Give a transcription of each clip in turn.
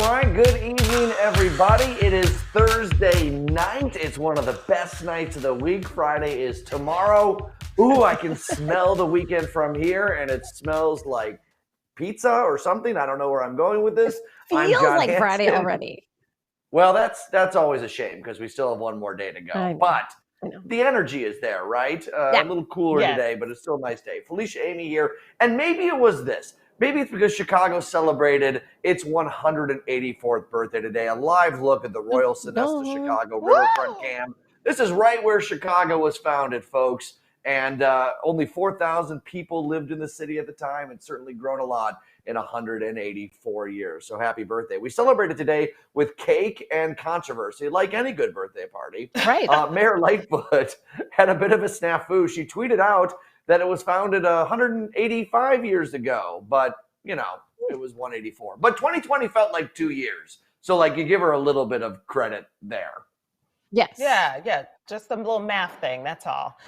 right, good evening, everybody. It is Thursday night. It's one of the best nights of the week. Friday is tomorrow. Ooh, I can smell the weekend from here, and it smells like pizza or something. I don't know where I'm going with this. Feels like Hanson. Friday already. Well, that's always a shame because we still have one more day to go. But the energy is there, right? A little cooler today, but it's still a nice day. Felicia, Amy here, and maybe it was this. Maybe it's because Chicago celebrated its 184th birthday today. A live look at the Royal Sonesta Chicago Riverfront Cam. This is right where Chicago was founded, folks. And only 4,000 people lived in the city at the time, and certainly grown a lot in 184 years. So happy birthday. We celebrated today with cake and controversy, like any good birthday party. Right. Mayor Lightfoot had a bit of a snafu. She tweeted out that it was founded 185 years ago, but, you know, it was 184. But 2020 felt like 2 years. So, like, you give her a little bit of credit there. Yes. Yeah. Just a little math thing, that's all.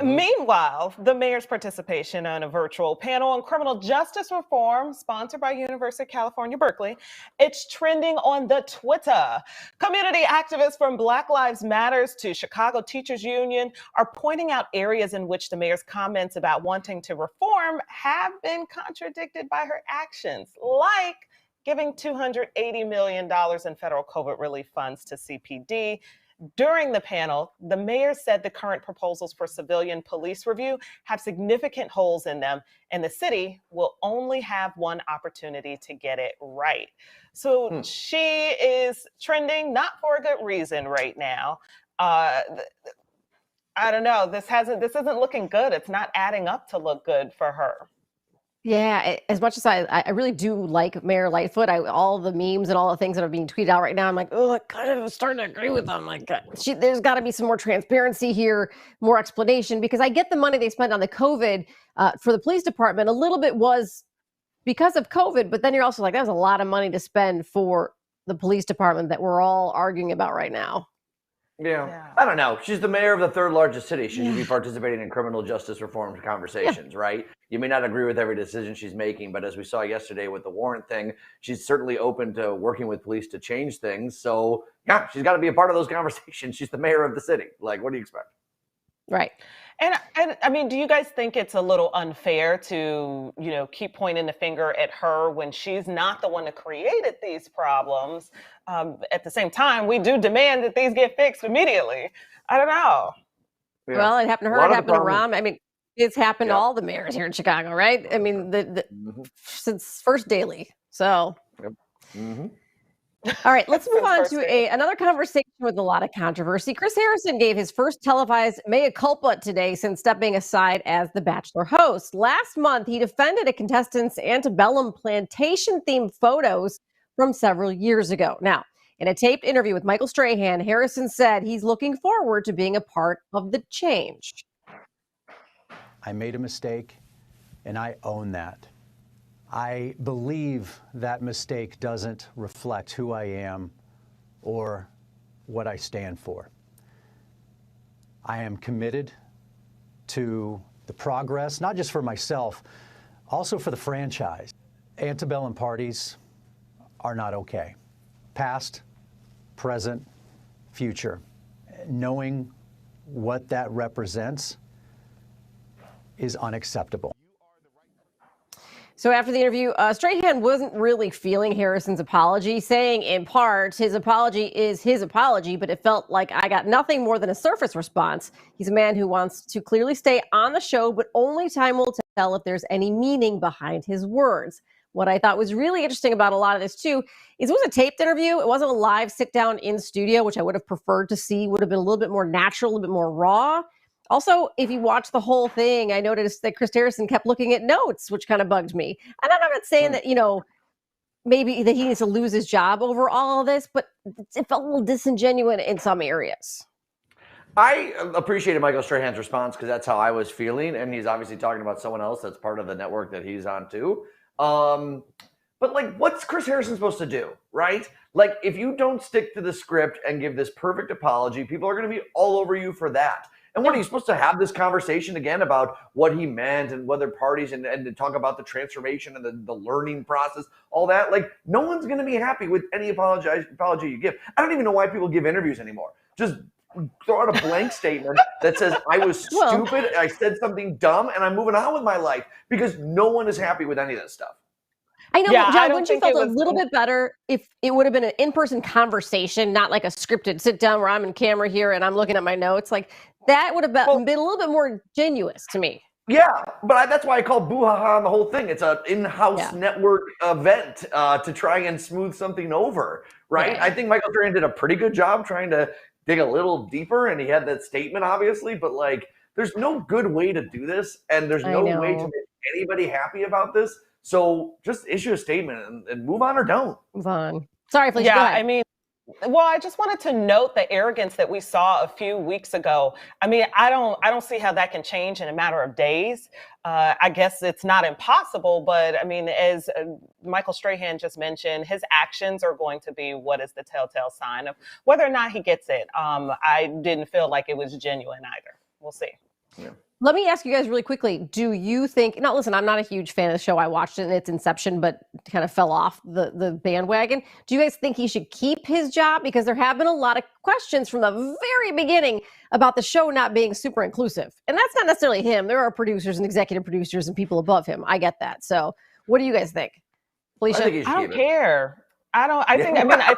Meanwhile, the mayor's participation on a virtual panel on criminal justice reform, sponsored by University of California, Berkeley, it's trending on the Twitter. Community activists from Black Lives Matters to Chicago Teachers Union are pointing out areas in which the mayor's comments about wanting to reform have been contradicted by her actions, like giving $280 million in federal COVID relief funds to CPD. During the panel, the mayor said the current proposals for civilian police review have significant holes in them, and the city will only have one opportunity to get it right. So she is trending, not for a good reason right now. I don't know. This isn't looking good. It's not adding up to look good for her. Yeah, as much as I really do like Mayor Lightfoot, all the memes and all the things that are being tweeted out right now, I'm like, oh, I kind of starting to agree with them. Like, there's got to be some more transparency here, more explanation, because I get the money they spent on the COVID for the police department. A little bit was because of COVID, but then you're also like, that was a lot of money to spend for the police department that we're all arguing about right now. Yeah. I don't know. She's the mayor of the third largest city. She should be participating in criminal justice reform conversations, right? You may not agree with every decision she's making, but as we saw yesterday with the warrant thing, she's certainly open to working with police to change things. So, yeah, she's got to be a part of those conversations. She's the mayor of the city. Like, what do you expect? Right. And I mean, do you guys think it's a little unfair to, keep pointing the finger at her when she's not the one that created these problems? At the same time, we do demand that these get fixed immediately. I don't know. Yeah. Well, it happened to her. It happened to Ram. I mean, it's happened to all the mayors here in Chicago, right? I mean, since first daily. So. Yep. Mm-hmm. All right, let's move on to another conversation with a lot of controversy. Chris Harrison gave his first televised mea culpa today since stepping aside as the Bachelor host. Last month, he defended a contestant's antebellum plantation-themed photos from several years ago. Now, in a taped interview with Michael Strahan, Harrison said he's looking forward to being a part of the change. I made a mistake, and I own that. I believe that mistake doesn't reflect who I am or what I stand for. I am committed to the progress, not just for myself, also for the franchise. Antebellum parties are not okay. Past, present, future. Knowing what that represents is unacceptable. So after the interview, Strahan wasn't really feeling Harrison's apology, saying in part his apology is his apology, but it felt like I got nothing more than a surface response. He's a man who wants to clearly stay on the show, but only time will tell if there's any meaning behind his words. What I thought was really interesting about a lot of this, too, is it was a taped interview. It wasn't a live sit down in studio, which I would have preferred to see, would have been a little bit more natural, a little bit more raw. Also, if you watch the whole thing, I noticed that Chris Harrison kept looking at notes, which kind of bugged me. And I'm not saying that, maybe that he needs to lose his job over all of this, but it felt a little disingenuous in some areas. I appreciated Michael Strahan's response because that's how I was feeling. And he's obviously talking about someone else that's part of the network that he's on too. But like, what's Chris Harrison supposed to do, right? Like, if you don't stick to the script and give this perfect apology, people are going to be all over you for that. And what are you supposed to have this conversation again about what he meant and whether parties and to talk about the transformation and the learning process, all that? Like, no one's going to be happy with any apology you give. I don't even know why people give interviews anymore. Just throw out a blank statement that says, I was stupid, I said something dumb, and I'm moving on with my life, because no one is happy with any of this stuff. I know, John, wouldn't you felt a little bit better if it would have been an in-person conversation, not like a scripted sit down where I'm in camera here and I'm looking at my notes? Like, that would have been a little bit more genuous to me. Yeah, but that's why I call boo-ha-ha on the whole thing. It's an in-house network event to try and smooth something over, right? Yeah. I think Michael Strahan did a pretty good job trying to dig a little deeper, and he had that statement, obviously, but like, there's no good way to do this, and there's no way to make anybody happy about this. So just issue a statement and move on or don't. Move on. Sorry, Felicia, go ahead. I mean, well, I just wanted to note the arrogance that we saw a few weeks ago. I mean, I don't see how that can change in a matter of days. I guess it's not impossible, but I mean, as Michael Strahan just mentioned, his actions are going to be what is the telltale sign of whether or not he gets it. I didn't feel like it was genuine either. We'll see. Yeah. Let me ask you guys really quickly. Do you think, now listen, I'm not a huge fan of the show. I watched it in its inception, but kind of fell off the bandwagon. Do you guys think he should keep his job? Because there have been a lot of questions from the very beginning about the show not being super inclusive. And that's not necessarily him. There are producers and executive producers and people above him. I get that. So what do you guys think? Felicia? I don't care. I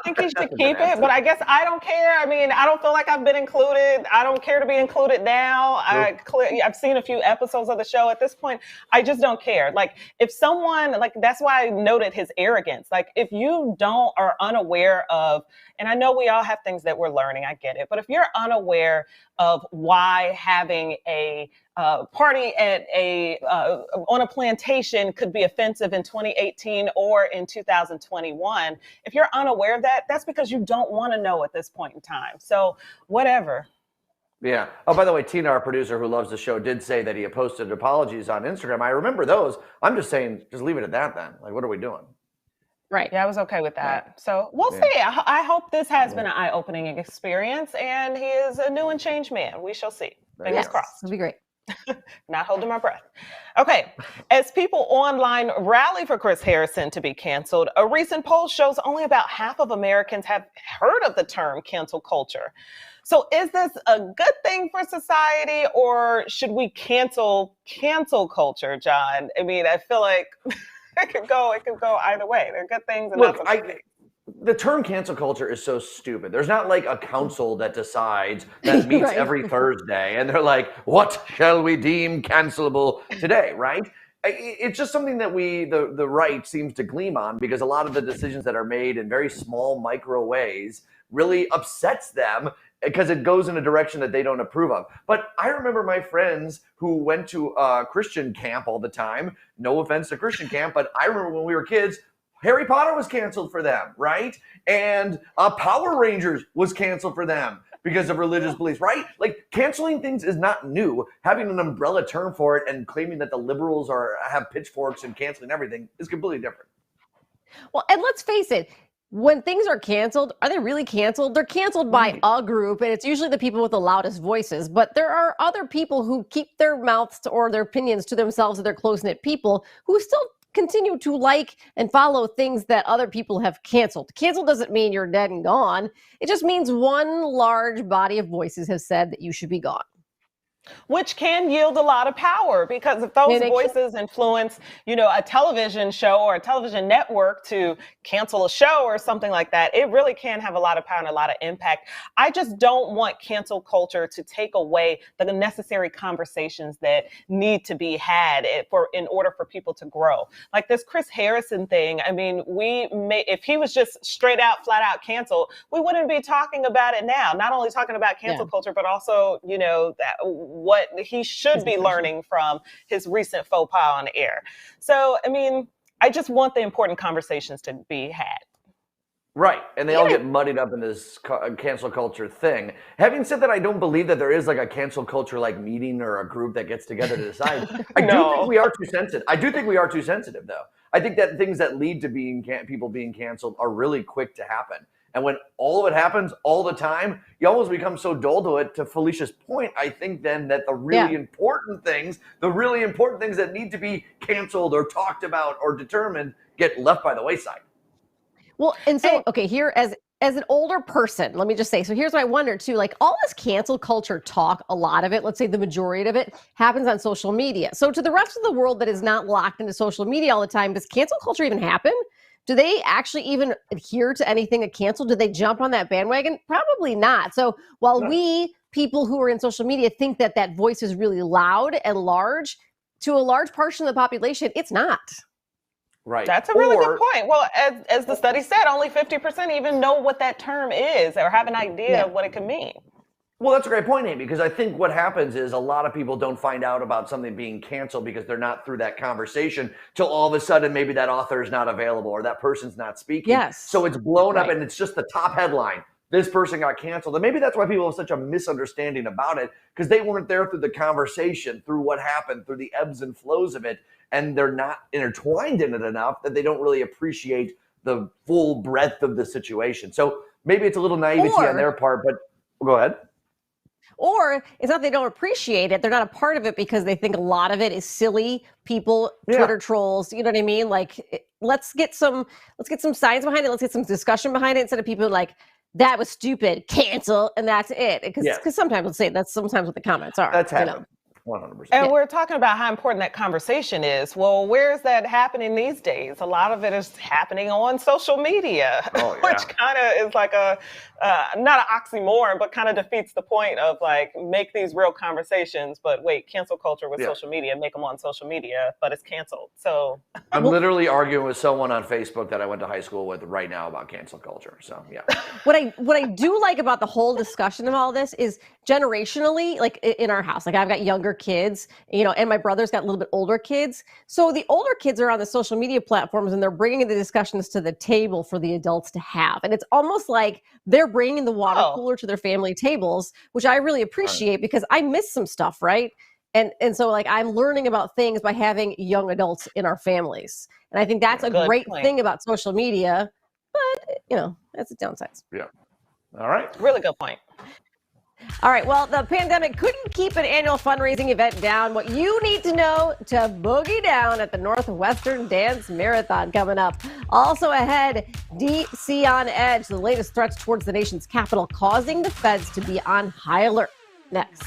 think he should keep it, but I guess I don't care. I mean, I don't feel like I've been included. I don't care to be included now. I've seen a few episodes of the show at this point. I just don't care. Like, if someone, like, that's why I noted his arrogance. Like, if you are unaware of, and I know we all have things that we're learning, I get it. But if you're unaware of why having a party at on a plantation could be offensive in 2018 or in 2021, if you're unaware of that, that's because you don't want to know at this point in time. So whatever. Yeah. Oh, by the way, Tina, our producer who loves the show, did say that he posted apologies on Instagram. I remember those. I'm just saying, just leave it at that then. Like, what are we doing? Right. Yeah, I was okay with that. Yeah. So we'll see. I hope this has been an eye-opening experience, and he is a new and changed man. We shall see. Fingers crossed. It'll be great. Not holding my breath. Okay. As people online rally for Chris Harrison to be canceled, a recent poll shows only about half of Americans have heard of the term cancel culture. So is this a good thing for society, or should we cancel culture, John? I mean, I feel like it could go either way. There are good things and not so good things. The term cancel culture is so stupid. There's not like a council that decides, that meets every Thursday, and they're like, what shall we deem cancelable today, right? It's just something that the right seems to gleam on, because a lot of the decisions that are made in very small micro ways really upsets them, because it goes in a direction that they don't approve of. But I remember my friends who went to Christian camp all the time. No offense to Christian camp, but I remember when we were kids, Harry Potter was canceled for them, right? And Power Rangers was canceled for them because of religious beliefs, right? Like, canceling things is not new. Having an umbrella term for it and claiming that the liberals have pitchforks and canceling everything is completely different. Well, and let's face it, when things are canceled, are they really canceled? They're canceled by a group, and it's usually the people with the loudest voices. But there are other people who keep their mouths or their opinions to themselves, and they're close-knit people who still continue to like and follow things that other people have canceled. Cancel doesn't mean you're dead and gone. It just means one large body of voices have said that you should be gone. Which can yield a lot of power, because if those voices influence, a television show or a television network to cancel a show or something like that, it really can have a lot of power and a lot of impact. I just don't want cancel culture to take away the necessary conversations that need to be had in order for people to grow. Like this Chris Harrison thing. I mean, if he was just straight out, flat out canceled, we wouldn't be talking about it now. Not only talking about cancel culture, but also, what he should be learning from his recent faux pas on air. So, I mean, I just want the important conversations to be had. Right. And they all get muddied up in this cancel culture thing. Having said that, I don't believe that there is like a cancel culture like meeting or a group that gets together to decide. I do think we are too sensitive. I do think we are too sensitive, though. I think that things that lead to people being canceled are really quick to happen. And when all of it happens all the time, you almost become so dull to it. To Felicia's point, I think then that the really important things that need to be canceled or talked about or determined get left by the wayside. Well, and so, okay, here as an older person, let me just say, so here's what I wonder too, like all this cancel culture talk, a lot of it, let's say the majority of it, happens on social media. So to the rest of the world that is not locked into social media all the time, does cancel culture even happen? Do they actually even adhere to anything that canceled? Do they jump on that bandwagon? Probably not. So while we, people who are in social media, think that that voice is really loud and large, to a large portion of the population, it's not. Right. That's a really good point. Well, as the study said, only 50% even know what that term is or have an idea of what it could mean. Well, that's a great point, Amy, because I think what happens is a lot of people don't find out about something being canceled because they're not through that conversation till all of a sudden maybe that author is not available or that person's not speaking. Yes. So it's blown up and it's just the top headline. This person got canceled. And maybe that's why people have such a misunderstanding about it, because they weren't there through the conversation, through what happened, through the ebbs and flows of it. And they're not intertwined in it enough that they don't really appreciate the full breadth of the situation. So maybe it's a little naivety on their part, but go ahead. Or it's not they don't appreciate it. They're not a part of it because they think a lot of it is silly people, Twitter trolls. You know what I mean? Like, let's get some science behind it. Let's get some discussion behind it instead of people like, that was stupid, cancel, and that's it. Because sometimes let's say that's sometimes what the comments are. That's happening. 100%. And we're talking about how important that conversation is. Well, where is that happening these days? A lot of it is happening on social media, which kind of is like a, not an oxymoron, but kind of defeats the point of like, make these real conversations, but wait, cancel culture with social media, make them on social media, but it's canceled. So I'm literally arguing with someone on Facebook that I went to high school with right now about cancel culture. So What I do like about the whole discussion of all this is generationally, like in our house, like I've got younger kids, and my brother's got a little bit older kids. So the older kids are on the social media platforms and they're bringing the discussions to the table for the adults to have. And it's almost like they're bringing the water cooler to their family tables, which I really appreciate because I miss some stuff, right? And so like I'm learning about things by having young adults in our families. And I think that's a great thing about social media, but that's the downsides. Yeah. All right. Really good point. All right. Well, the pandemic couldn't keep an annual fundraising event down. What you need to know to boogie down at the Northwestern Dance Marathon coming up. Also ahead, DC on edge, the latest threats towards the nation's capital, causing the feds to be on high alert. Next.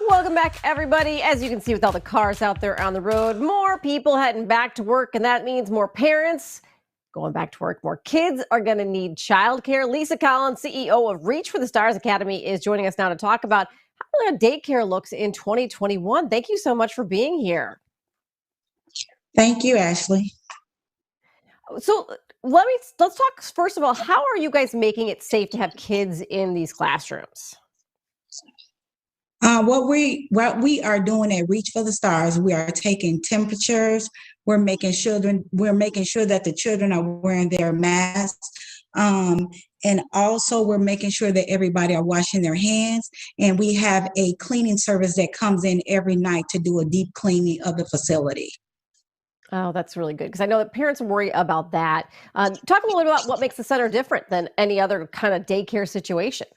Welcome back, everybody. As you can see with all the cars out there on the road, more people heading back to work, and that means more parents going back to work. More kids are going to need childcare. Lisa Collins, CEO of Reach for the Stars Academy, is joining us now to talk about how daycare looks in 2021. Thank you so much for being here. Thank you, Ashley. So let's talk first of all. How are you guys making it safe to have kids in these classrooms? What we are doing at Reach for the Stars, we are taking temperatures. We're making sure that the children are wearing their masks. And also we're making sure that everybody are washing their hands. And we have a cleaning service that comes in every night to do a deep cleaning of the facility. Oh, that's really good, because I know that parents worry about that. Talk a little bit about what makes the center different than any other kind of daycare situation.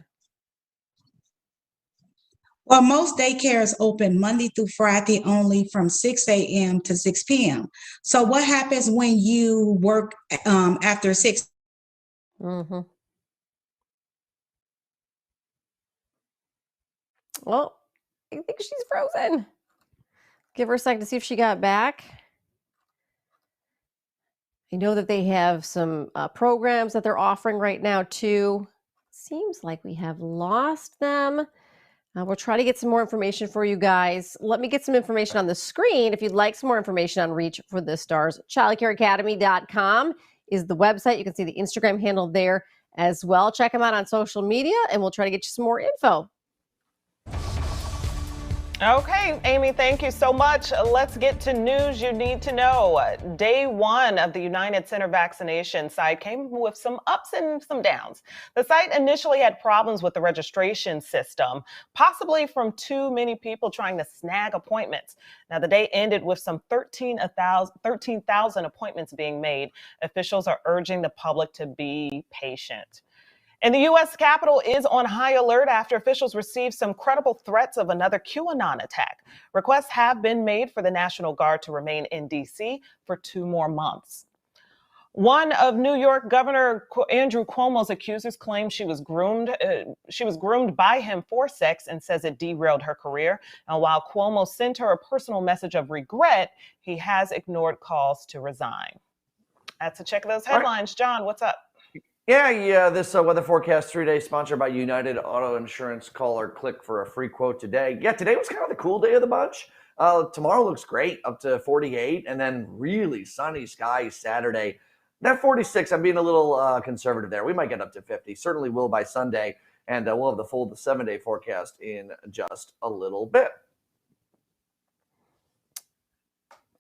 Well, most daycares open Monday through Friday only from 6 a.m. to 6 p.m. So what happens when you work after 6? Mm-hmm. Well, I think she's frozen. Give her a second to see if she got back. I know that they have some programs that they're offering right now, too. Seems like we have lost them. We'll try to get some more information for you guys. Let me get some information on the screen. If you'd like some more information on Reach for the Stars, childcareacademy.com is the website. You can see the Instagram handle there as well. Check them out on social media, and we'll try to get you some more info. Okay, Amy, thank you so much. Let's get to news you need to know. Day one of the United Center vaccination site came with some ups and some downs. The site initially had problems with the registration system, possibly from too many people trying to snag appointments. Now, the day ended with some 13,000 appointments being made. Officials are urging the public to be patient. And the U.S. Capitol is on high alert after officials received some credible threats of another QAnon attack. Requests have been made for the National Guard to remain in D.C. for 2 more months. One of New York Governor Andrew Cuomo's accusers claims she was groomed by him for sex and says it derailed her career. And while Cuomo sent her a personal message of regret, he has ignored calls to resign. That's a check of those headlines. John, what's up? Yeah. This weather forecast 3-day sponsored by United Auto Insurance. Call or click for a free quote today. Yeah, today was kind of the cool day of the bunch. Tomorrow looks great, up to 48, and then really sunny skies Saturday. That 46, I'm being a little conservative there. We might get up to 50. Certainly will by Sunday, and we'll have the full 7-day forecast in just a little bit.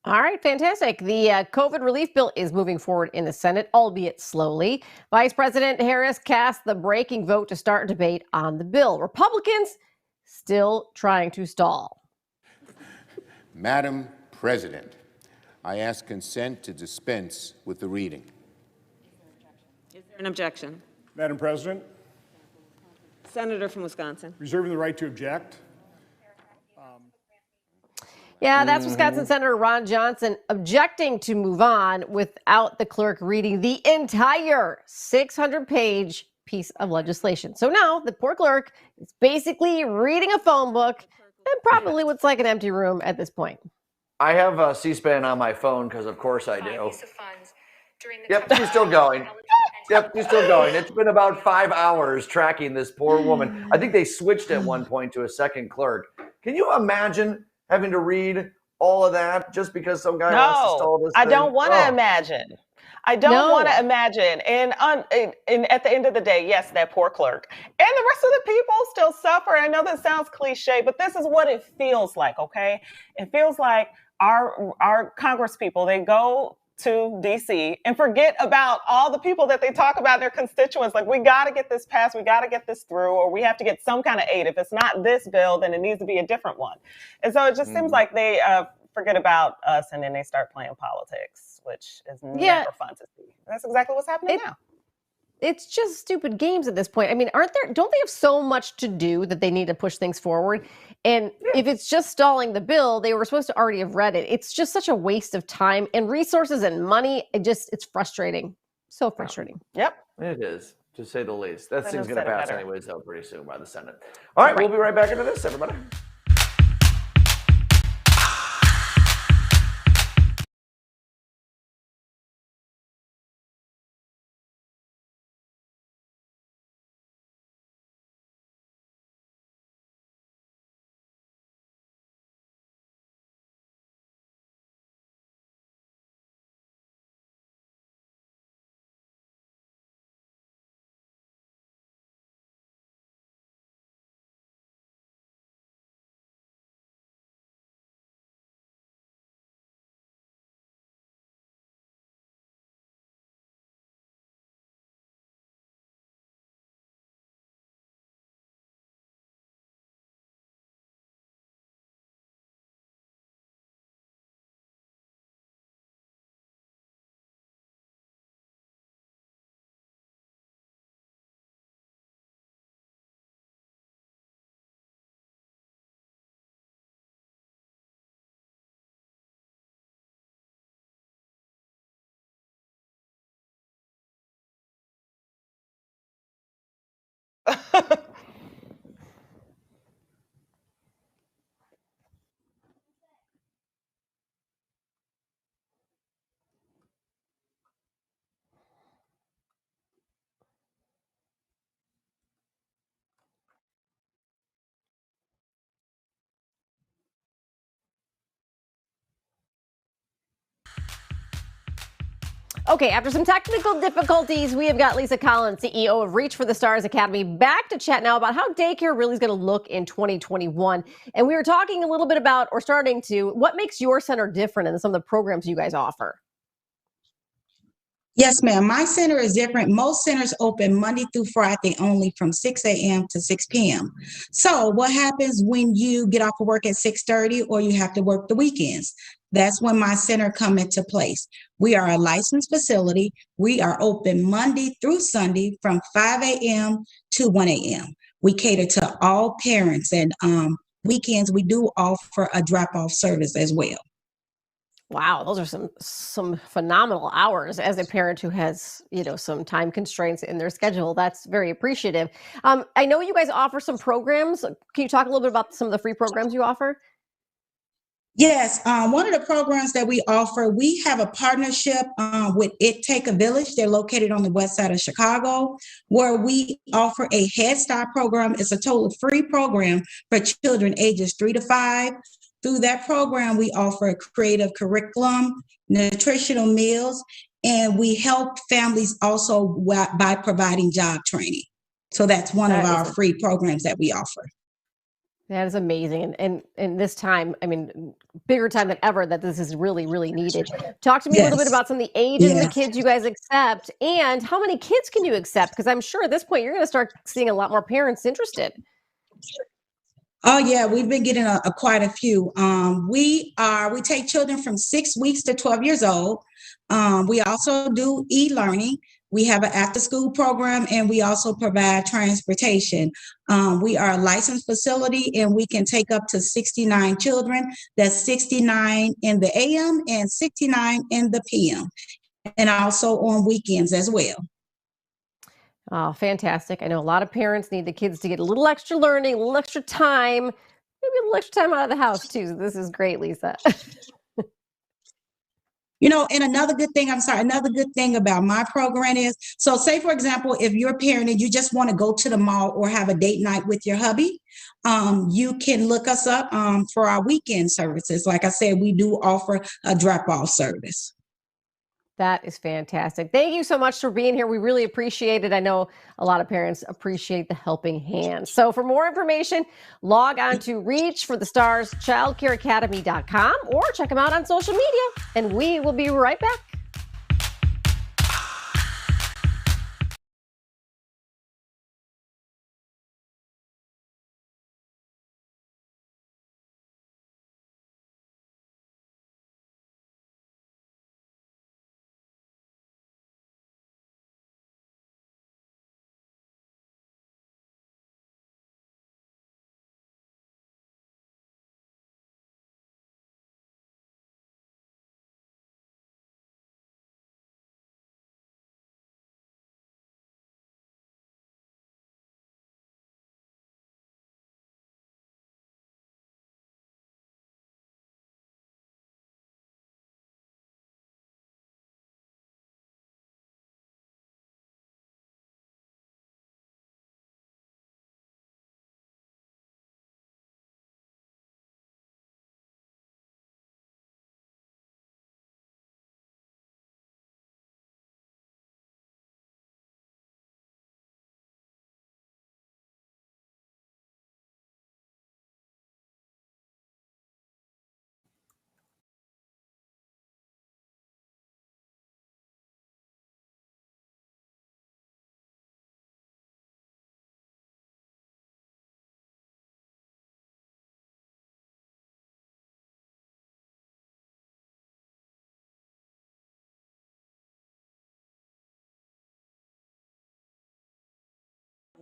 All right, fantastic. The COVID relief bill is moving forward in the Senate, albeit slowly. Vice President Harris cast the breaking vote to start debate on the bill. Republicans still trying to stall. Madam President, I ask consent to dispense with the reading. Is there an objection? Madam President. Senator from Wisconsin. Reserving the right to object. Yeah, that's Wisconsin Senator Ron Johnson objecting to move on without the clerk reading the entire 600-page piece of legislation. So now the poor clerk is basically reading a phone book and probably looks like an empty room at this point. I have C-SPAN on my phone because, of course, I do. Yep, she's still going. It's been about 5 hours tracking this poor woman. I think they switched at one point to a second clerk. Can you imagine having to read all of that just because some guy wants to stall this thing? I don't want to imagine. I don't want to imagine. And at the end of the day, yes, that poor clerk. And the rest of the people still suffer. I know that sounds cliche, but this is what it feels like, okay? It feels like our Congress people, they go to DC and forget about all the people that they talk about, their constituents. Like, we got to get this passed, we got to get this through, or we have to get some kind of aid. If it's not this bill, then it needs to be a different one. And so it just seems like they forget about us and then they start playing politics, which is never fun to see. That's exactly what's happening now. It's just stupid games at this point. I mean, don't they have so much to do that they need to push things forward? And if it's just stalling the bill, they were supposed to already have read it. It's just such a waste of time and resources and money. It's frustrating. So frustrating. Yep. It is, to say the least. That thing's going to pass anyways, though, pretty soon by the Senate. All right, we'll be right back into this, everybody. Okay, after some technical difficulties, we have got Lisa Collins, CEO of Reach for the Stars Academy, back to chat now about how daycare really is going to look in 2021. And we were talking a little bit about, or starting to, what makes your center different in some of the programs you guys offer? Yes, ma'am. My center is different. Most centers open Monday through Friday only from 6 a.m. to 6 p.m. So what happens when you get off of work at 6:30 or you have to work the weekends? That's when my center come into place. We are a licensed facility. We are open Monday through Sunday from 5 a.m. to 1 a.m. We cater to all parents, and weekends we do offer a drop-off service as well. Wow, those are some phenomenal hours as a parent who has, some time constraints in their schedule. That's very appreciative. I know you guys offer some programs. Can you talk a little bit about some of the free programs you offer? Yes, one of the programs that we offer, we have a partnership with It Take a Village. They're located on the west side of Chicago, where we offer a Head Start program. It's a totally free program for children ages 3 to 5. Through that program, we offer a creative curriculum, nutritional meals, and we help families also by providing job training. So that's one of our free programs that we offer. That is amazing. And this time, bigger time than ever that this is really, really needed. Talk to me a little bit about some of the ages of the kids you guys accept and how many kids can you accept? Because I'm sure at this point you're going to start seeing a lot more parents interested. Oh yeah, we've been getting quite a few. We take children from 6 weeks to 12 years old. We also do e-learning. We have an after-school program, and we also provide transportation. We are a licensed facility, and we can take up to 69 children. That's 69 in the AM and 69 in the PM, and also on weekends as well. Oh, fantastic. I know a lot of parents need the kids to get a little extra learning, a little extra time, maybe a little extra time out of the house too. So this is great, Lisa. And another good thing about my program is, so say, for example, if you're a parent and you just want to go to the mall or have a date night with your hubby, you can look us up for our weekend services. Like I said, we do offer a drop-off service. That is fantastic. Thank you so much for being here. We really appreciate it. I know a lot of parents appreciate the helping hand. So for more information, log on to reachforthestarschildcareacademy.com or check them out on social media. And we will be right back.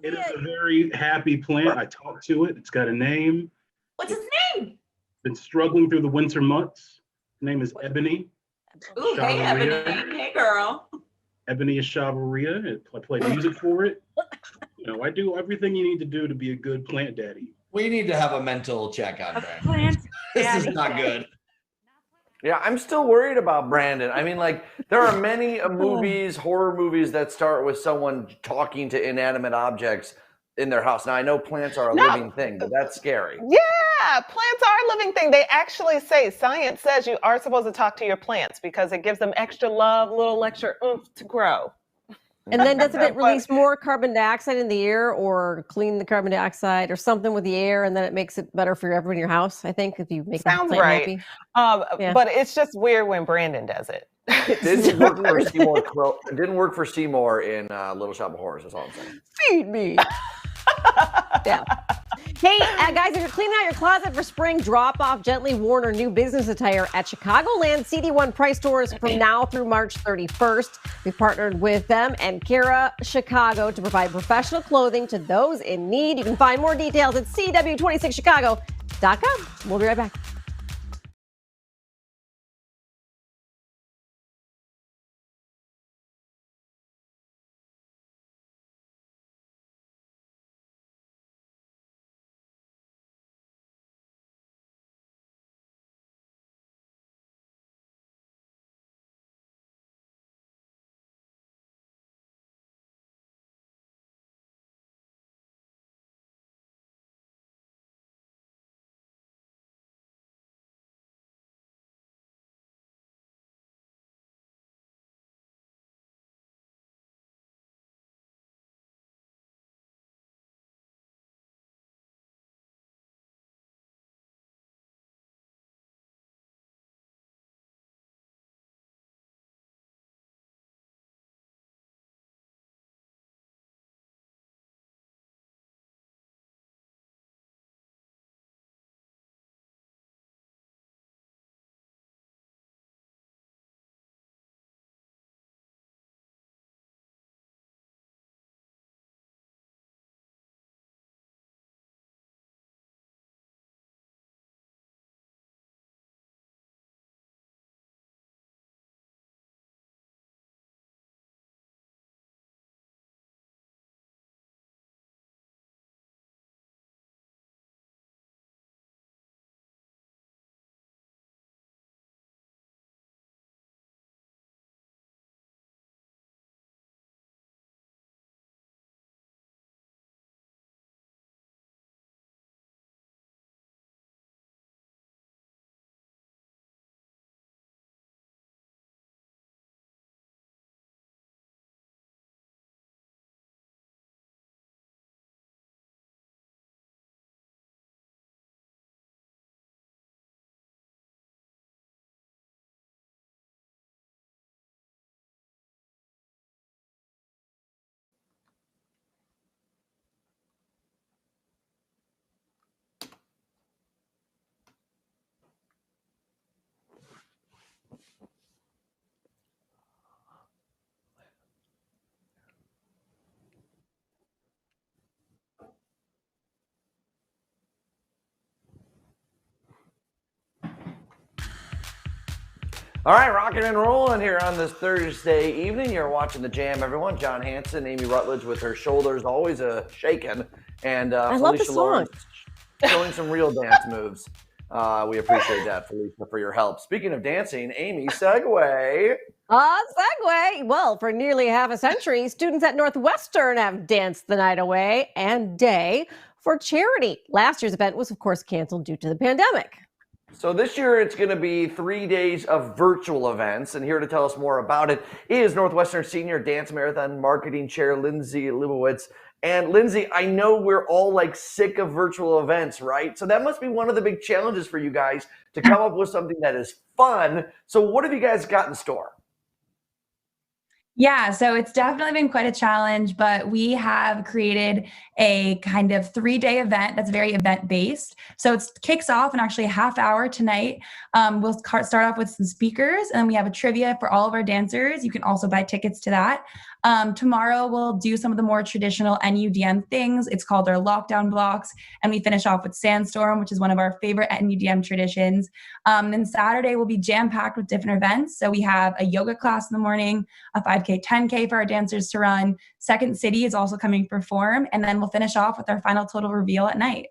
It is a very happy plant. I talked to it. It's got a name. What's its name? Been struggling through the winter months. Her name is Ebony. Ooh, hey, Ebony. Hey, girl. Ebony is Chavaria. I play music for it. I do everything you need to do to be a good plant daddy. We need to have a mental check on Brandon. This is not good. Yeah, I'm still worried about Brandon. I mean, like, there are many movies, horror movies, that start with someone talking to inanimate objects in their house. Now, I know plants are a living thing, but that's scary. Yeah, plants are a living thing. They actually say, science says you are supposed to talk to your plants because it gives them extra love, a little extra oomph to grow. And then doesn't it release more carbon dioxide in the air or clean the carbon dioxide or something with the air, and then it makes it better for everyone in your house, I think, if you make the plant happy? But it's just weird when Brandon does it. It didn't work for Seymour. It didn't work for Seymour in Little Shop of Horrors. That's all I'm saying. Feed me. Yeah. Hey, guys, if you're cleaning out your closet for spring, drop off gently worn or new business attire at Chicagoland CD1 Price Stores from now through March 31st. We've partnered with them and Kara Chicago to provide professional clothing to those in need. You can find more details at cw26chicago.com. We'll be right back. All right, rocking and rolling here on this Thursday evening. You're watching The Jam, everyone. John Hanson, Amy Rutledge with her shoulders always shaking, and Felicia Lawrence showing some real dance moves. We appreciate that, Felicia, for your help. Speaking of dancing, Amy, segue. Segue. Well, for nearly half a century, students at Northwestern have danced the night away and day for charity. Last year's event was, of course, canceled due to the pandemic. So this year it's going to be 3 days of virtual events, and here to tell us more about it is Northwestern Senior Dance Marathon Marketing Chair Lindsey Lubowitz. And Lindsey, I know we're all like sick of virtual events, right? So that must be one of the big challenges for you guys to come up with something that is fun. So what have you guys got in store? Yeah, so it's definitely been quite a challenge, but we have created a kind of 3-day event that's very event-based. So it kicks off in actually a half hour tonight. We'll start off with some speakers, and we have a trivia for all of our dancers. You can also buy tickets to that. Tomorrow we'll do some of the more traditional NUDM things. It's called our lockdown blocks. And we finish off with Sandstorm, which is one of our favorite NUDM traditions. Then Saturday will be jam-packed with different events. So we have a yoga class in the morning, a 5K, 10K for our dancers to run. Second City is also coming to perform. And then we'll finish off with our final total reveal at night.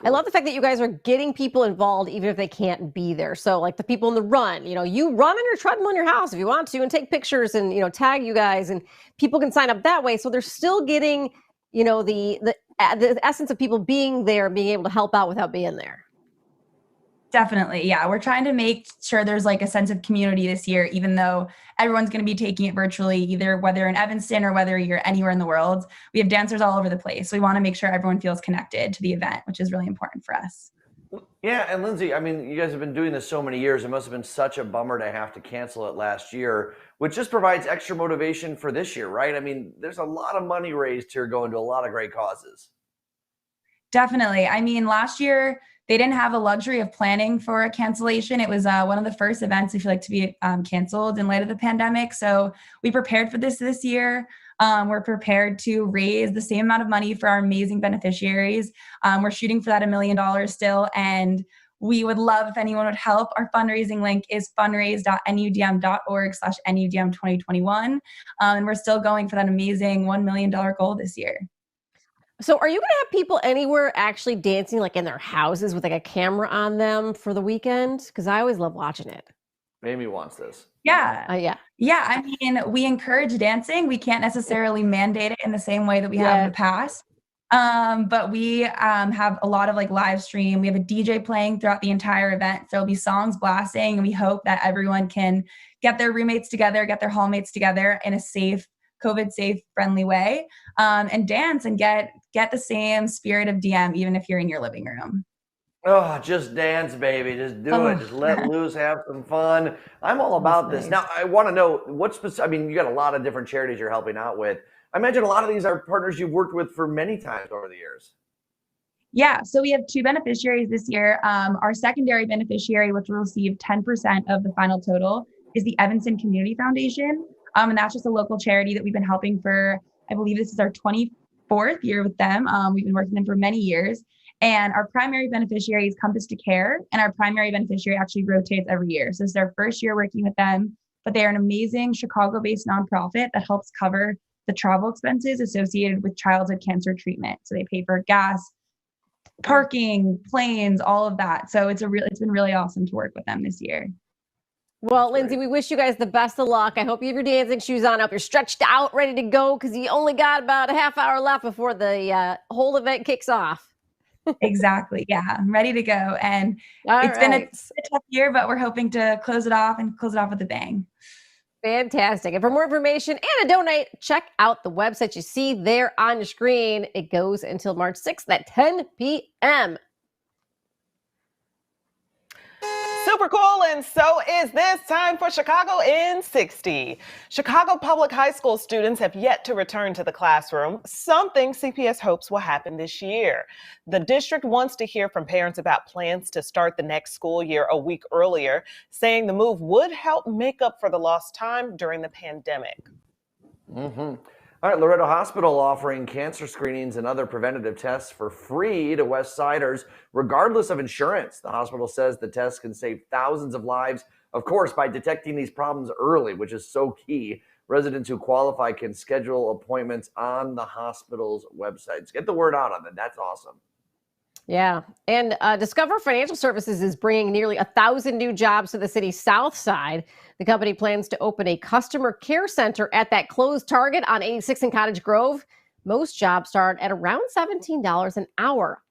I love the fact that you guys are getting people involved even if they can't be there. So like the people in the run, you run on your treadmill in your house if you want to and take pictures and, tag you guys, and people can sign up that way. So they're still getting, the essence of people being there and being able to help out without being there. Definitely. Yeah. We're trying to make sure there's like a sense of community this year, even though everyone's going to be taking it virtually, either whether in Evanston or whether you're anywhere in the world. We have dancers all over the place. So we want to make sure everyone feels connected to the event, which is really important for us. Yeah. And Lindsey, I mean, you guys have been doing this so many years. It must have been such a bummer to have to cancel it last year, which just provides extra motivation for this year, right? I mean, there's a lot of money raised here going to a lot of great causes. Definitely. I mean, last year, they didn't have the luxury of planning for a cancellation. It was one of the first events I feel like to be canceled in light of the pandemic. So we prepared for this year. We're prepared to raise the same amount of money for our amazing beneficiaries. We're shooting for that $1 million still. And we would love if anyone would help. Our fundraising link is fundraise.nudm.org/NUDM2021. And we're still going for that amazing $1 million goal this year. So are you going to have people anywhere actually dancing, like in their houses with like a camera on them for the weekend? Because I always love watching it. Amy wants this. Yeah. Yeah. Yeah. I mean, we encourage dancing. We can't necessarily mandate it in the same way that we have in the past. But we have a lot of like live stream. We have a DJ playing throughout the entire event. So there'll be songs blasting, and we hope that everyone can get their roommates together, get their hallmates together in a safe, COVID safe, friendly way, and dance and get the same spirit of DM, even if you're in your living room. Oh, just dance, baby. Just do it. Just let loose, have some fun. I'm all about this. Now, I want to know I mean, you got a lot of different charities you're helping out with. I imagine a lot of these are partners you've worked with for many times over the years. Yeah, so we have 2 beneficiaries this year. Our secondary beneficiary, which will receive 10% of the final total, is the Evanston Community Foundation. And that's just a local charity that we've been helping for, I believe this is our 24th year with them. We've been working with them for many years. And our primary beneficiary is Compass to Care. And our primary beneficiary actually rotates every year. So this is our first year working with them, but they are an amazing Chicago-based nonprofit that helps cover the travel expenses associated with childhood cancer treatment. So they pay for gas, parking, planes, all of that. So it's been really awesome to work with them this year. Well, Lindsey, we wish you guys the best of luck. I hope you have your dancing shoes on. I hope you're stretched out, ready to go, because you only got about a half hour left before the whole event kicks off. Exactly. Yeah, I'm ready to go. And it's been a tough year, but we're hoping to close it off with a bang. Fantastic. And for more information and to donate, check out the website you see there on your screen. It goes until March 6th at 10 p.m. Super cool, and so is this time for Chicago in 60. Chicago public high school students have yet to return to the classroom, something CPS hopes will happen this year. The district wants to hear from parents about plans to start the next school year a week earlier, saying the move would help make up for the lost time during the pandemic. All right, Loretto Hospital offering cancer screenings and other preventative tests for free to West Siders, regardless of insurance. The hospital says the tests can save thousands of lives, of course, by detecting these problems early, which is so key. Residents who qualify can schedule appointments on the hospital's websites. Get the word out on that. That's awesome. Yeah. And Discover Financial Services is bringing nearly 1,000 new jobs to the city's south side. The company plans to open a customer care center at that closed Target on 86 in Cottage Grove. Most jobs start at around $17 an hour.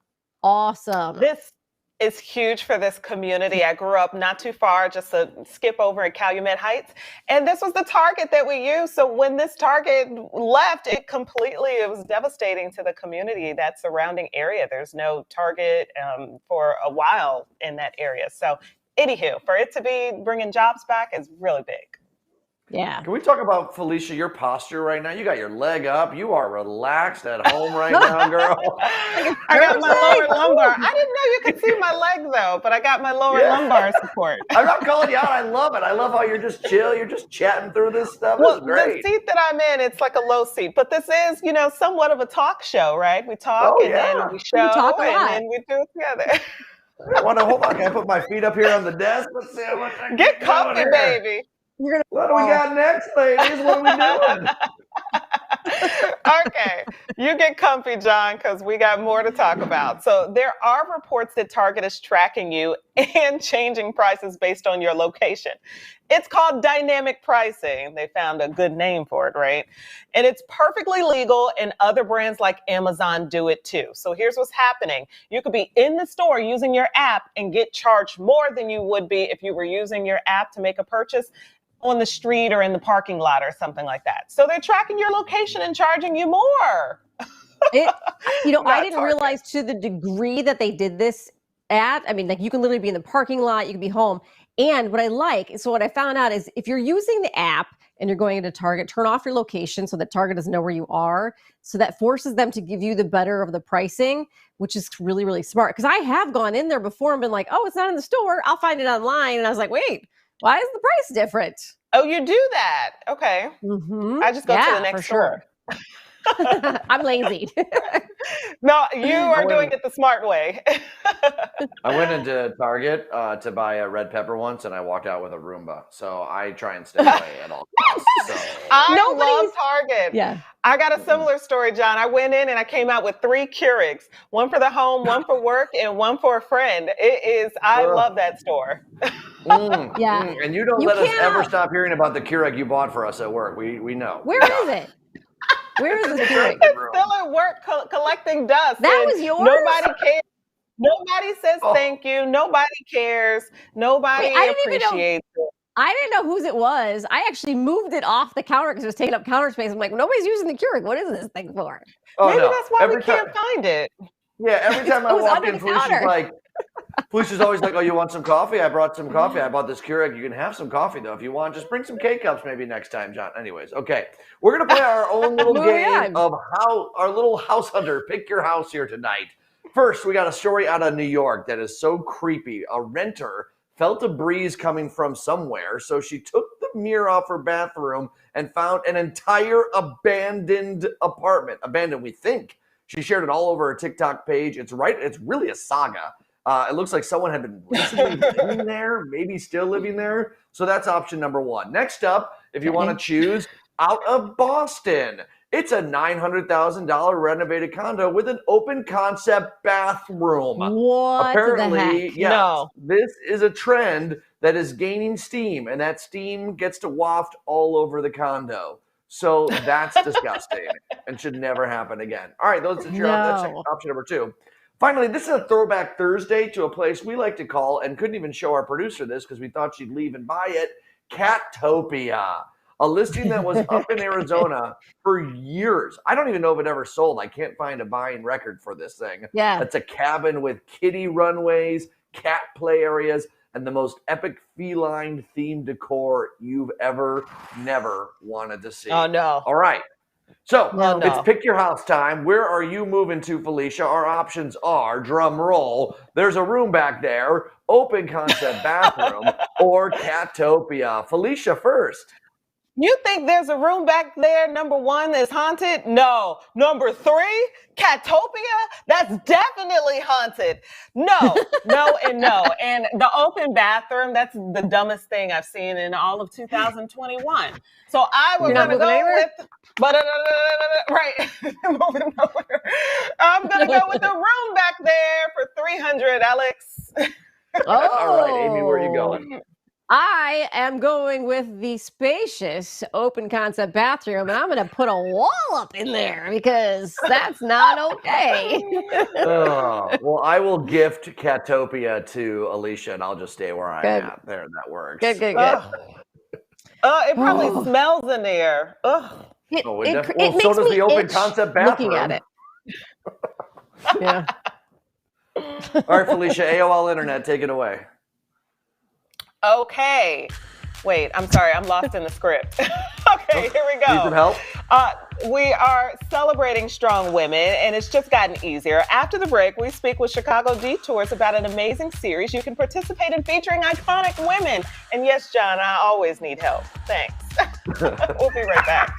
Awesome. This is huge for this community. I grew up not too far, just a skip over in Calumet Heights. And this was the Target that we used. So when this Target left, it was devastating to the community, that surrounding area. There's no Target for a while in that area. So anywho, for it to be bringing jobs back is really big. Yeah. Can we talk about, Felicia, your posture right now? You got your leg up. You are relaxed at home right now, girl. I got my lower lumbar. I didn't know you could see my leg, though, but I got my lower lumbar support. I'm not calling you out. I love it. I love how you're just chill. You're just chatting through this stuff. Well, This is great. the seat that I'm in, it's like a low seat, but this is, somewhat of a talk show, right? We talk then we show and then we do it together. I want to hold on. Can I put my feet up here on the desk? Let's see how much I can get comfy, baby. What do we got next, ladies? What are we doing? Okay, you get comfy, John, because we got more to talk about. So there are reports that Target is tracking you and changing prices based on your location. It's called dynamic pricing. They found a good name for it, right? And it's perfectly legal, and other brands like Amazon do it too. So here's what's happening. You could be in the store using your app and get charged more than you would be if you were using your app to make a purchase on the street or in the parking lot or something like that. So they're tracking your location and charging you more. I didn't realize to the degree that they did this I mean, like you can literally be in the parking lot, you can be home. And what I found out is if you're using the app and you're going into Target, turn off your location so that Target doesn't know where you are. So that forces them to give you the better of the pricing, which is really, really smart. Because I have gone in there before and been like, oh, it's not in the store. I'll find it online. And I was like, wait, why is the price different? Oh, you do that? Okay. Mm-hmm. I just go to the next store. I'm lazy. No, you are doing it the smart way. I went into Target to buy a red pepper once, and I walked out with a Roomba. So I try and stay away at all costs. So. I love Target. Yeah. I got a similar story, John. I went in and I came out with 3 Keurigs, one for the home, one for work, and one for a friend. I love that store. Yeah. And you don't let us ever stop hearing about the Keurig you bought for us at work. We know. Where is it? Where is the Keurig? It's still at work collecting dust. That was yours? Nobody cares. Nobody says thank you. Nobody cares. Nobody appreciates it. I didn't know whose it was. I actually moved it off the counter because it was taking up counter space. I'm like, nobody's using the Keurig. What is this thing for? Maybe that's why we can't find it. Yeah, every time I walk in, Felicia's always like, oh, you want some coffee? I brought some coffee. I bought this Keurig. You can have some coffee, though, if you want. Just bring some K-Cups maybe next time, John. Anyways, okay. We're going to play our own little game of our little house hunter. Pick your house here tonight. First, we got a story out of New York that is so creepy. A renter felt a breeze coming from somewhere, so she took the mirror off her bathroom and found an entire abandoned apartment. Abandoned, we think. She shared it all over her TikTok page. It's really a saga. It looks like someone had been recently living there, maybe still living there. So that's option number 1. Next up, if you want to choose, out of Boston. It's a $900,000 renovated condo with an open concept bathroom. What Apparently, the heck? This is a trend that is gaining steam, and that steam gets to waft all over the condo. So that's disgusting and should never happen again. All right, that's option number 2. Finally, this is a throwback Thursday to a place we like to call, and couldn't even show our producer this because we thought she'd leave and buy it, Catopia. A listing that was up in Arizona for years. I don't even know if it ever sold. I can't find a buying record for this thing. Yeah. It's a cabin with kiddie runways, cat play areas, and the most epic feline themed decor you've never wanted to see. Oh, no. All right. So it's pick your house time. Where are you moving to, Felicia? Our options are, drum roll, there's a room back there, open concept bathroom, or Catopia. Felicia first. You think there's a room back there, number 1, that's haunted? No. Number 3, Catopia? That's definitely haunted. No, and no. And the open bathroom, that's the dumbest thing I've seen in all of 2021. So I was going to go with, right, moving nowhere. I'm going to go with the room back there for $300, Alex. All right, Amy, where are you going? I am going with the spacious open concept bathroom, and I'm going to put a wall up in there because that's not okay. Well, I will gift Catopia to Alicia, and I'll just stay where I'm at. There, that works. Good. It probably smells in there. Ugh. So does the open concept bathroom. Looking at it. Yeah. All right, Felicia, AOL Internet, take it away. Okay. Wait, I'm sorry, I'm lost in the script. Okay, here we go. Need some help? We are celebrating strong women, and it's just gotten easier. After the break, we speak with Chicago Detours about an amazing series you can participate in featuring iconic women. And yes, John, I always need help. Thanks. We'll be right back.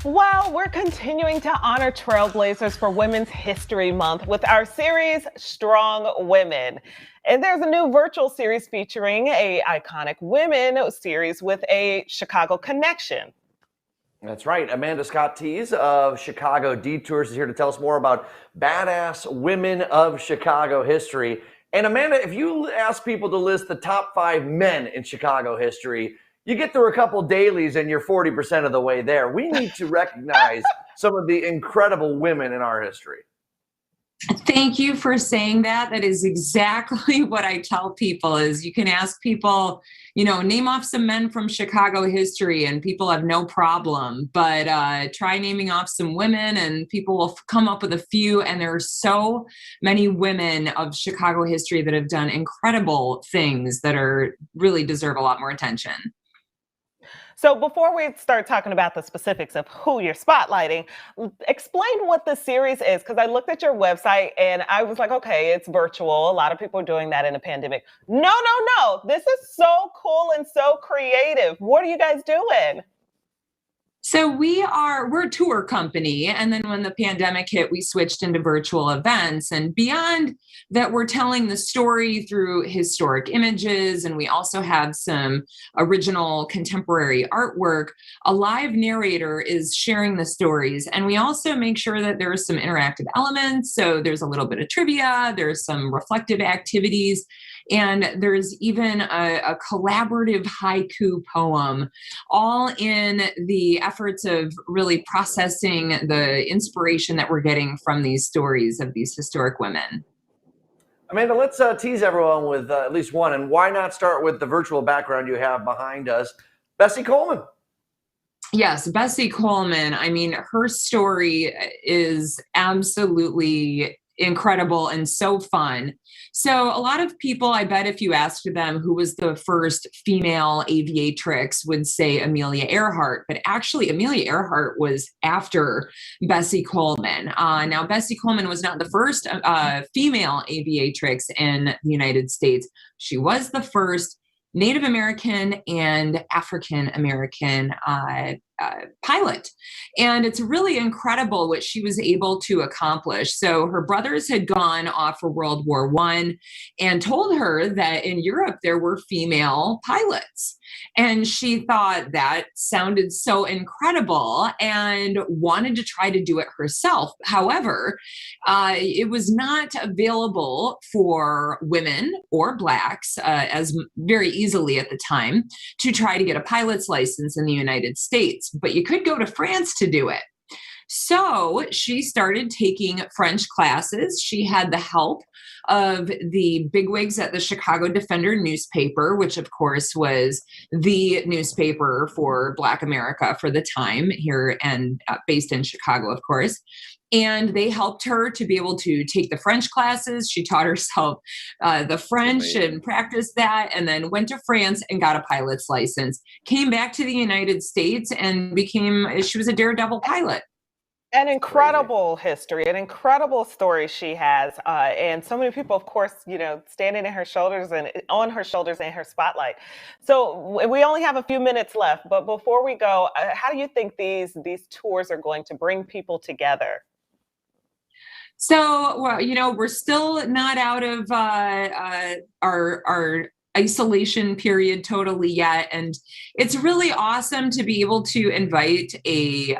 Well, we're continuing to honor trailblazers for Women's History Month with our series, Strong Women. And there's a new virtual series featuring a iconic women series with a Chicago connection. That's right. Amanda Scotese of Chicago Detours is here to tell us more about badass women of Chicago history. And Amanda, if you ask people to list the top 5 men in Chicago history, you get through a couple dailies and you're 40% of the way there. We need to recognize some of the incredible women in our history. Thank you for saying that. That is exactly what I tell people is you can ask people, name off some men from Chicago history and people have no problem, but try naming off some women and people will come up with a few. And there are so many women of Chicago history that have done incredible things that really deserve a lot more attention. So before we start talking about the specifics of who you're spotlighting, explain what the series is, because I looked at your website and I was like, okay, it's virtual. A lot of people are doing that in a pandemic. No. This is so cool and so creative. What are you guys doing? So we're a tour company. And then when the pandemic hit, we switched into virtual events. And beyond that, we're telling the story through historic images. And we also have some original contemporary artwork. A live narrator is sharing the stories. And we also make sure that there are some interactive elements. So there's a little bit of trivia, there's some reflective activities. And there's even a collaborative haiku poem, all in the efforts of really processing the inspiration that we're getting from these stories of these historic women. Amanda, let's tease everyone with at least one. And why not start with the virtual background you have behind us, Bessie Coleman? Yes, Bessie Coleman. I mean, her story is absolutely incredible and so fun. So a lot of people, I bet if you asked them who was the first female aviatrix, would say Amelia Earhart, but actually Amelia Earhart was after Bessie Coleman. Now, Bessie Coleman was not the first female aviatrix in the United States. She was the first Native American and African American pilot. And it's really incredible what she was able to accomplish. So her brothers had gone off for World War I and told her that in Europe there were female pilots. And she thought that sounded so incredible and wanted to try to do it herself. However, it was not available for women or Blacks as very easily at the time to try to get a pilot's license in the United States. But you could go to France to do it. So she started taking French classes. She had the help of the bigwigs at the Chicago Defender newspaper, which of course was the newspaper for Black America for the time here and based in Chicago, of course. And they helped her to be able to take the French classes. She taught herself the French and practiced that, and then went to France and got a pilot's license, came back to the United States and she was a daredevil pilot. An incredible history, an incredible story she has, and so many people, of course, standing in her shoulders and on her shoulders in her spotlight. So we only have a few minutes left, but before we go, how do you think these tours are going to bring people together? So, well, we're still not out of our isolation period totally yet. And it's really awesome to be able to invite a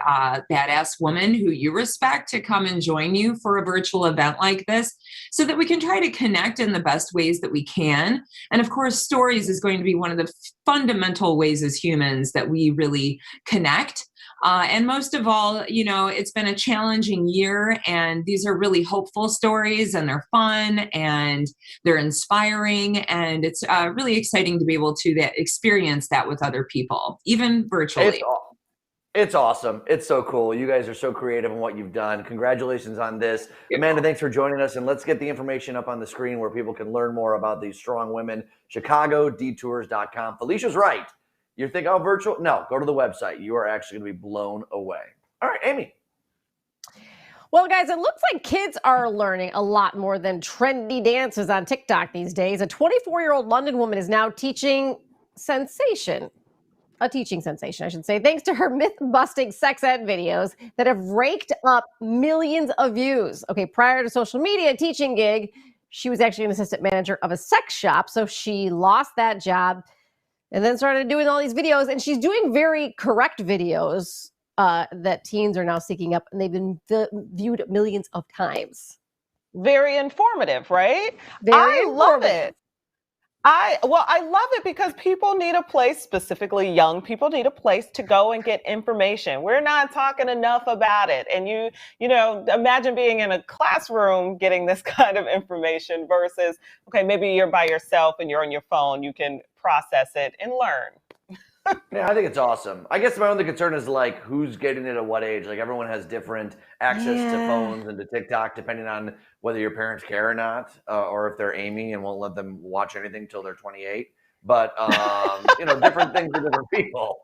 badass woman who you respect to come and join you for a virtual event like this so that we can try to connect in the best ways that we can. And of course, stories is going to be one of the fundamental ways as humans that we really connect. And most of all, it's been a challenging year, and these are really hopeful stories, and they're fun and they're inspiring. And it's really exciting to be able to experience that with other people, even virtually. It's awesome. It's so cool. You guys are so creative in what you've done. Congratulations on this. Amanda, thanks for joining us. And let's get the information up on the screen where people can learn more about these strong women. ChicagoDetours.com. Felicia's right. You're thinking, oh, virtual? No, go to the website. You are actually going to be blown away. All right, Amy. Well, guys, it looks like kids are learning a lot more than trendy dances on TikTok these days. A 24-year-old London woman is now teaching sensation, I should say, thanks to her myth-busting sex ed videos that have raked up millions of views. Okay, prior to social media teaching gig, she was actually an assistant manager of a sex shop, so she lost that job and then started doing all these videos, and she's doing very correct videos that teens are now seeking up, and they've been viewed millions of times. Very informative, right? Very informative. Love it. I love it because people need a place, specifically young people need a place to go and get information. We're not talking enough about it. And you imagine being in a classroom getting this kind of information versus, okay, maybe you're by yourself and you're on your phone, you can process it and learn. Yeah, I think it's awesome. I guess my only concern is like who's getting it at what age. Like everyone has different access to phones and to TikTok depending on whether your parents care or not, or if they're Amy and won't let them watch anything till they're 28. But different things for different people.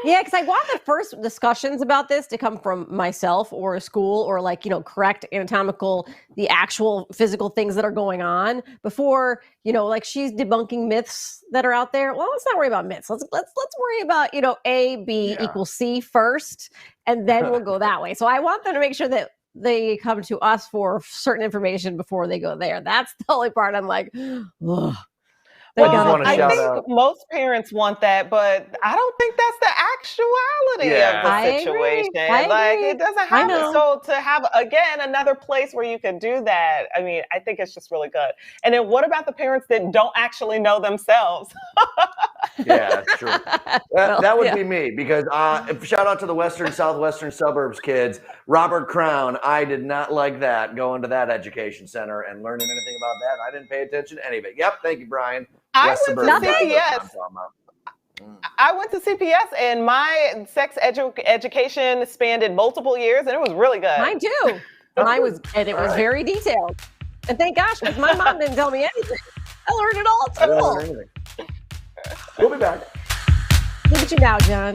Yeah, because I want the first discussions about this to come from myself or a school or correct anatomical, the actual physical things that are going on before, she's debunking myths that are out there. Well, let's not worry about myths. Let's worry about, A, B equals C first, and then we'll go that way. So I want them to make sure that they come to us for certain information before they go there. That's the only part I'm like, ugh. I think most parents want that, but I don't think that's the actuality of the situation. I agree. It doesn't happen. So to have, again, another place where you can do that, I mean, I think it's just really good. And then what about the parents that don't actually know themselves? Yeah, that's true. That would be me because shout out to the southwestern suburbs kids. Robert Crown, I did not like that, going to that education center and learning anything about that. I didn't pay attention to any of it. Yep, thank you, Brian. I went to CPS. I went to CPS and my sex education spanned multiple years and it was really good. Mine too. Mine was, and it was very detailed. And thank gosh, because my mom didn't tell me anything. I learned it all at I didn't school. learn anything. We'll be back. Look at you now, John.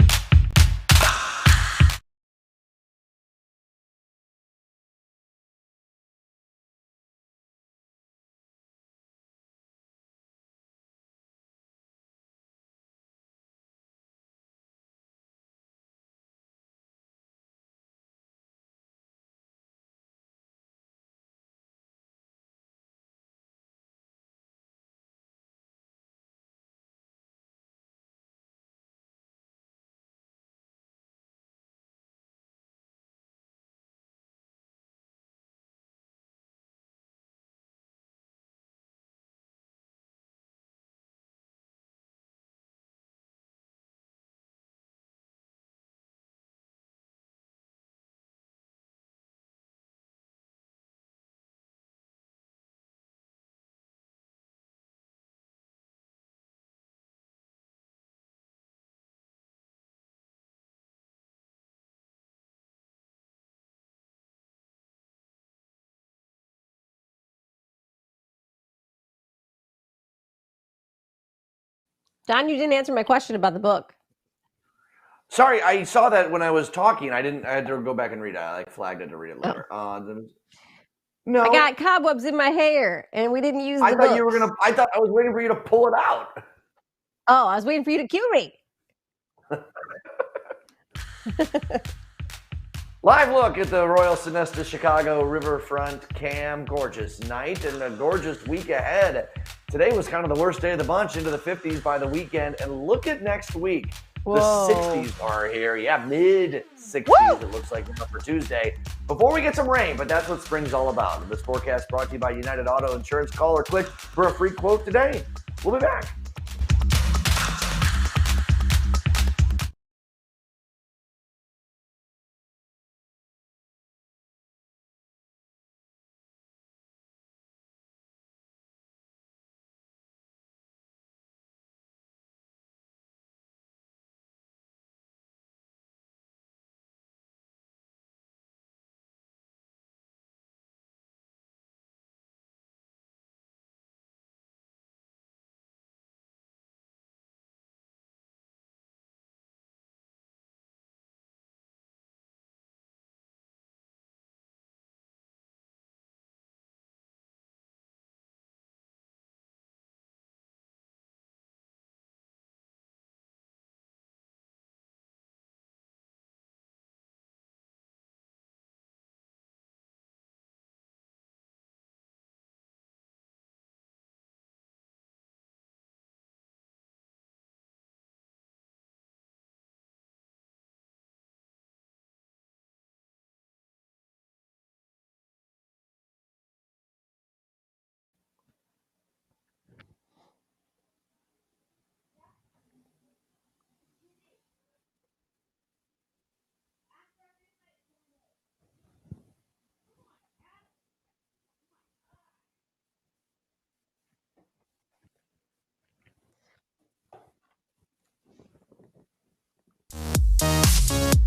Don, you didn't answer my question about the book. Sorry, I saw that when I was talking. I had to go back and read it. I flagged it to read it later. No. I got cobwebs in my hair, and we didn't use the I thought you were gonna. I thought I was waiting for you to pull it out. Oh, I was waiting for you to cue me. Live look at the Royal Sonesta Chicago Riverfront Cam. Gorgeous night and a gorgeous week ahead. Today was kind of the worst day of the bunch, into the 50s by the weekend. And look at next week. Whoa. The 60s are here. Yeah, mid-60s it looks like for Tuesday. Before we get some rain, but that's what spring's all about. This forecast brought to you by United Auto Insurance. Call or click for a free quote today. We'll be back.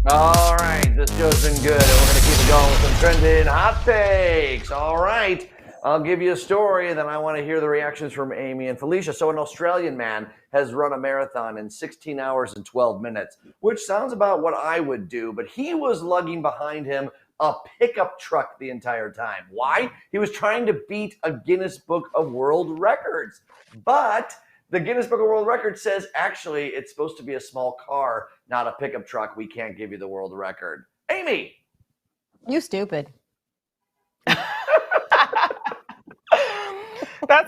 All right, this show's been good, and we're going to keep it going with some trending hot takes. All right, I'll give you a story, and then I want to hear the reactions from Amy and Felicia. So an Australian man has run a marathon in 16 hours and 12 minutes, which sounds about what I would do, but he was lugging behind him a pickup truck the entire time. Why? He was trying to beat a Guinness Book of World Records, but the Guinness Book of World Records says, actually, it's supposed to be a small car, not a pickup truck. We can't give you the world record. Amy! You stupid. That's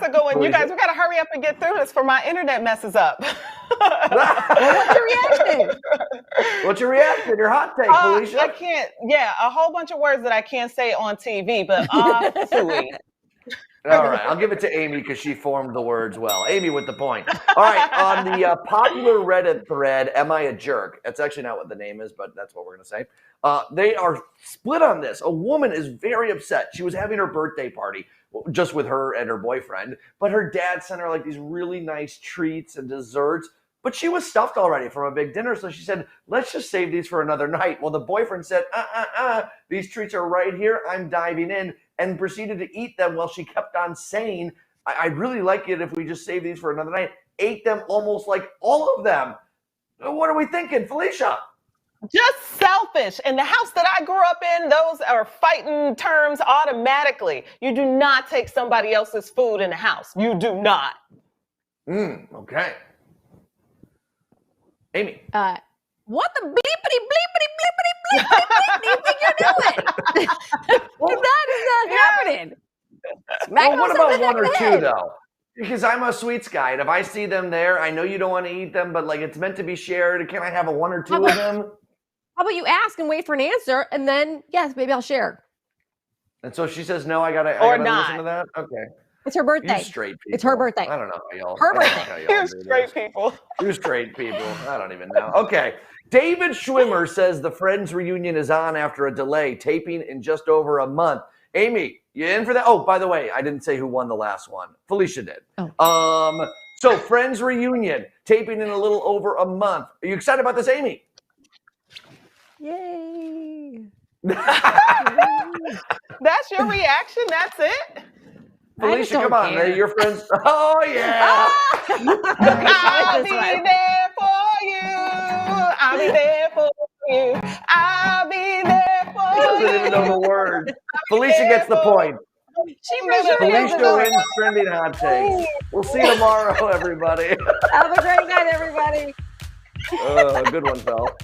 a good one. You guys, we got to hurry up and get through this before my internet messes up. Well, what's your reaction? What's your reaction? Your hot take, Felicia? I can't, a whole bunch of words that I can't say on TV, but suey. All right, I'll give it to Amy because she formed the words well. Amy with the point. All right, on the popular Reddit thread, Am I a Jerk? That's actually not what the name is, but that's what we're going to say. They are split on this. A woman is very upset. She was having her birthday party just with her and her boyfriend, but her dad sent her like these really nice treats and desserts, But she was stuffed already from a big dinner, so she said, let's just save these for another night. Well, the boyfriend said, these treats are right here. I'm diving in, and proceeded to eat them while she kept on saying, I'd really like it if we just save these for another night. Ate them almost like all of them. What are we thinking, Felicia? Just selfish. In the house that I grew up in, those are fighting terms automatically. You do not take somebody else's food in the house. You do not. Okay. Amy. What the bleepity bleepity bleepity bleepity bleep do you think you're doing? That is not happening. Well, what about one or two, though? Because I'm a sweets guy, and if I see them there, I know you don't want to eat them, but like it's meant to be shared. Can I have a one or two of them? How about you ask and wait for an answer, and then, yes, maybe I'll share. And so she says, no, I gotta listen to that? Okay. It's her birthday. You straight people. It's her birthday. I don't know how y'all. Her birthday. You straight people. You straight people. I don't even know. Okay. David Schwimmer says the Friends reunion is on after a delay, taping in just over a month. Amy, you in for that? Oh, by the way, I didn't say who won the last one. Felicia did. Oh. So Friends reunion, taping in a little over a month. Are you excited about this, Amy? Yay. That's your reaction? That's it? Felicia, come on, they're your friends. Oh, yeah. I'll be there for you. I'll be there for you. I'll be there for you. She doesn't even know the word. Felicia gets the point. Felicia wins trending hot takes. We'll see you tomorrow, everybody. Have a great night, everybody. Good one, Phil.